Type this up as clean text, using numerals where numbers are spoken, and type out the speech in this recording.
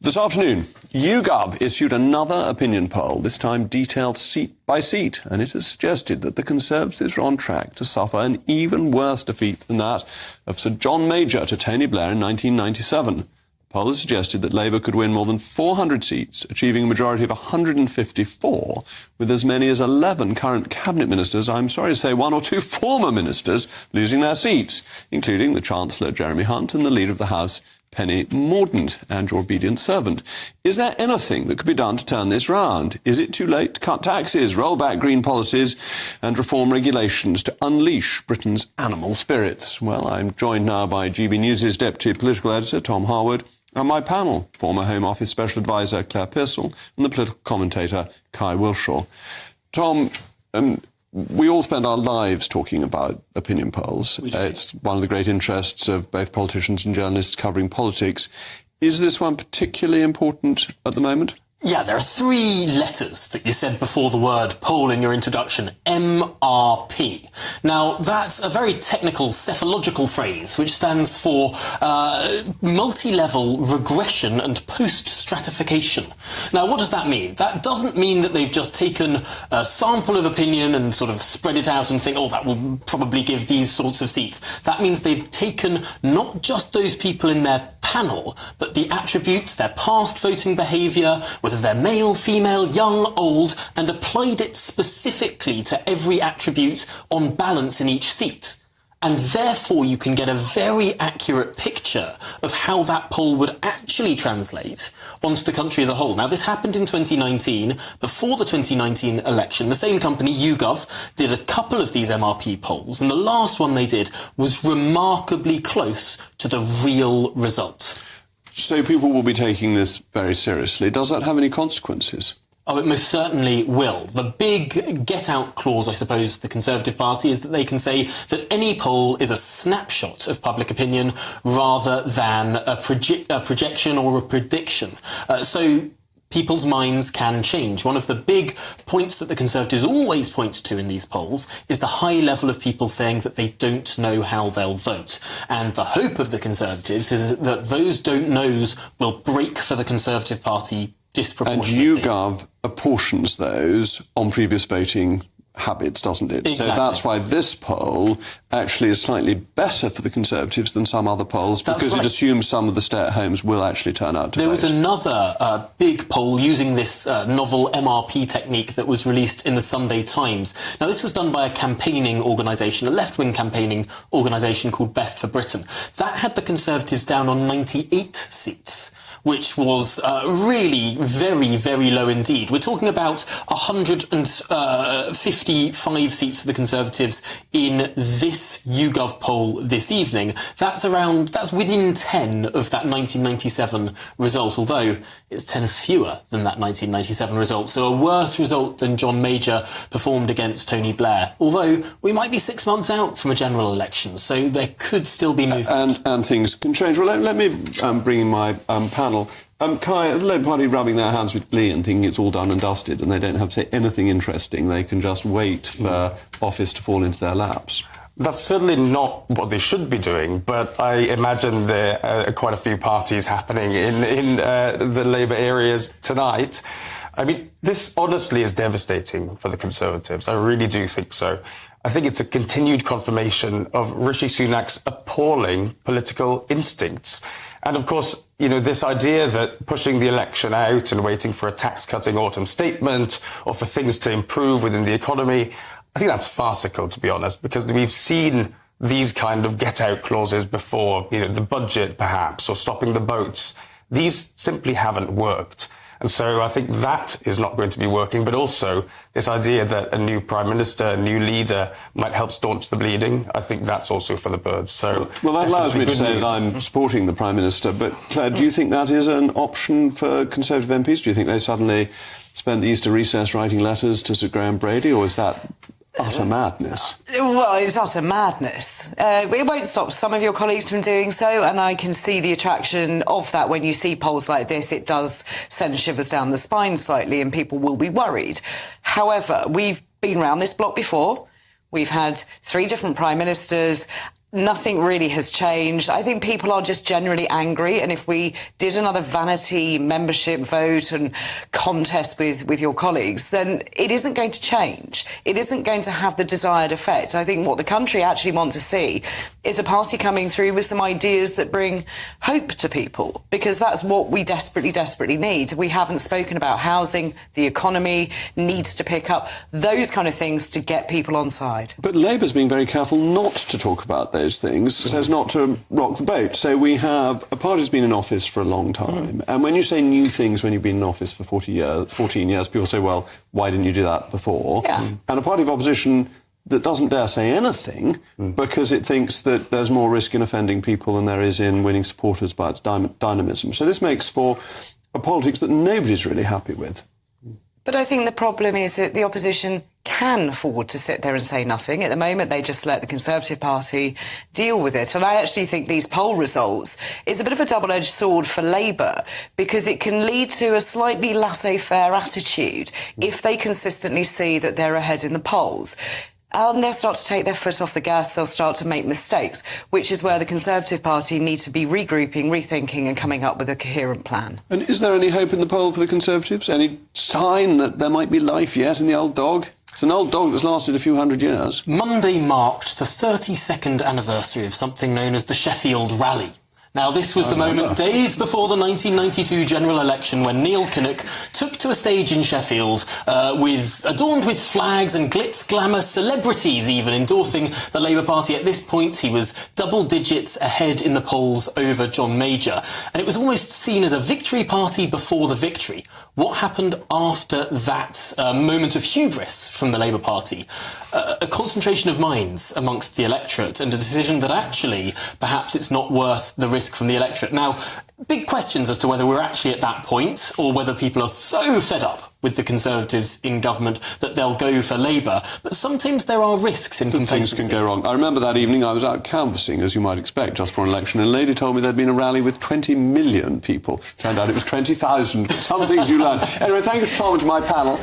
This afternoon, YouGov issued another opinion poll, this time detailed seat by seat, and it has suggested that the Conservatives are on track to suffer an even worse defeat than that of Sir John Major to Tony Blair in 1997. The poll has suggested that Labour could win more than 400 seats, achieving a majority of 154, with as many as 11 current cabinet ministers, I'm sorry to say one or two former ministers, losing their seats, including the Chancellor Jeremy Hunt and the Leader of the House, Penny Mordaunt, and your obedient servant. Is there anything that could be done to turn this round? Is it too late to cut taxes, roll back green policies and reform regulations to unleash Britain's animal spirits? Well, I'm joined now by GB News' Deputy Political Editor, Tom Harwood, and my panel, former Home Office Special Advisor Claire Pearsall and the political commentator Kai Wilshaw. Tom, we all spend our lives talking about opinion polls. It's one of the great interests of both politicians and journalists covering politics. Is this one particularly important at the moment? Yeah, there are three letters that you said before the word poll in your introduction, MRP. Now, that's a very technical cephalogical phrase which stands for multi-level regression and post-stratification. Now, what does that mean? That doesn't mean that they've just taken a sample of opinion and sort of spread it out and think, oh, that will probably give these sorts of seats. That means they've taken not just those people in their panel, but the attributes, their past voting behaviour, whether they're male, female, young, old, and applied it specifically to every attribute on balance in each seat. And therefore you can get a very accurate picture of how that poll would actually translate onto the country as a whole. Now, this happened in 2019. Before the 2019 election, the same company, YouGov, did a couple of these MRP polls, and the last one they did was remarkably close to the real result. So people will be taking this very seriously. Does that have any consequences? Oh, it most certainly will. The big get-out clause, I suppose, the Conservative Party is that they can say that any poll is a snapshot of public opinion rather than a projection or a prediction. So people's minds can change. One of the big points that the Conservatives always point to in these polls is the high level of people saying that they don't know how they'll vote. And the hope of the Conservatives is that those don't knows will break for the Conservative Party disproportionately. And YouGov apportions those on previous voting habits, doesn't it? Exactly. So that's why this poll actually is slightly better for the Conservatives than some other polls, because it assumes some of the stay-at-homes will actually turn out to vote. There was another big poll using this novel MRP technique that was released in the Sunday Times. Now, this was done by a campaigning organisation, a left-wing campaigning organisation called Best for Britain. That had the Conservatives down on 98 seats, which was really very, very low indeed. We're talking about 155 seats for the Conservatives in this YouGov poll this evening. That's within 10 of that 1997 result, although it's 10 fewer than that 1997 result. So a worse result than John Major performed against Tony Blair. Although we might be 6 months out from a general election, so there could still be movement. And things can change. Well, let me bring in my panel. Kai, the Labour Party rubbing their hands with glee and thinking it's all done and dusted and they don't have to say anything interesting. They can just wait for office to fall into their laps. That's certainly not what they should be doing, but I imagine there are quite a few parties happening in the Labour areas tonight. I mean, this honestly is devastating for the Conservatives. I really do think so. I think it's a continued confirmation of Rishi Sunak's appalling political instincts. And of course, you know, this idea that pushing the election out and waiting for a tax-cutting autumn statement or for things to improve within the economy, I think that's farcical, to be honest, because we've seen these kind of get-out clauses before, you know, the budget perhaps, or stopping the boats. These simply haven't worked. And so I think that is not going to be working, but also this idea that a new Prime Minister, a new leader might help staunch the bleeding, I think that's also for the birds. So, well, that allows me to say that I'm supporting the Prime Minister, but Claire, do you think that is an option for Conservative MPs? Do you think they suddenly spend the Easter recess writing letters to Sir Graham Brady, or is that utter madness? Well, it's utter madness. It won't stop some of your colleagues from doing so, and I can see the attraction of that. When you see polls like this, it does send shivers down the spine slightly, and people will be worried. However, we've been round this block before. We've had 3 different prime ministers. Nothing really has changed. I think people are just generally angry, and if we did another vanity membership vote and contest with your colleagues, then it isn't going to change. It isn't going to have the desired effect. I think what the country actually wants to see is a party coming through with some ideas that bring hope to people, because that's what we desperately, desperately need. We haven't spoken about housing, the economy needs to pick up, those kind of things to get people on side. But Labour's being very careful not to talk about those things so as not to rock the boat. So we have a party that's been in office for a long time, and when you say new things when you've been in office for 14 years, people say, well, why didn't you do that before? Yeah. And a party of opposition that doesn't dare say anything because it thinks that there's more risk in offending people than there is in winning supporters by its dynamism. So this makes for a politics that nobody's really happy with. But I think the problem is that the opposition can afford to sit there and say nothing. At the moment, they just let the Conservative Party deal with it. And I actually think these poll results is a bit of a double-edged sword for Labour, because it can lead to a slightly laissez-faire attitude if they consistently see that they're ahead in the polls. And they'll start to take their foot off the gas, they'll start to make mistakes, which is where the Conservative Party need to be regrouping, rethinking and coming up with a coherent plan. And is there any hope in the poll for the Conservatives? Any sign that there might be life yet in the old dog? It's an old dog that's lasted a few hundred years. Monday marked the 32nd anniversary of something known as the Sheffield Rally. Now, this was the moment days before the 1992 general election when Neil Kinnock took to a stage in Sheffield adorned with flags and glitz, glamour, celebrities even endorsing the Labour Party. At this point, he was double digits ahead in the polls over John Major. And it was almost seen as a victory party before the victory. What happened after that moment of hubris from the Labour Party? A concentration of minds amongst the electorate and a decision that actually perhaps it's not worth the risk from the electorate. Now, big questions as to whether we're actually at that point or whether people are so fed up with the Conservatives in government that they'll go for Labour. But sometimes there are risks in complacency. Things can go wrong. I remember that evening I was out canvassing, as you might expect, just for an election, and a lady told me there'd been a rally with 20 million people. Turned out it was 20,000. Some things you learn. Anyway, thank you to Tom and to my panel.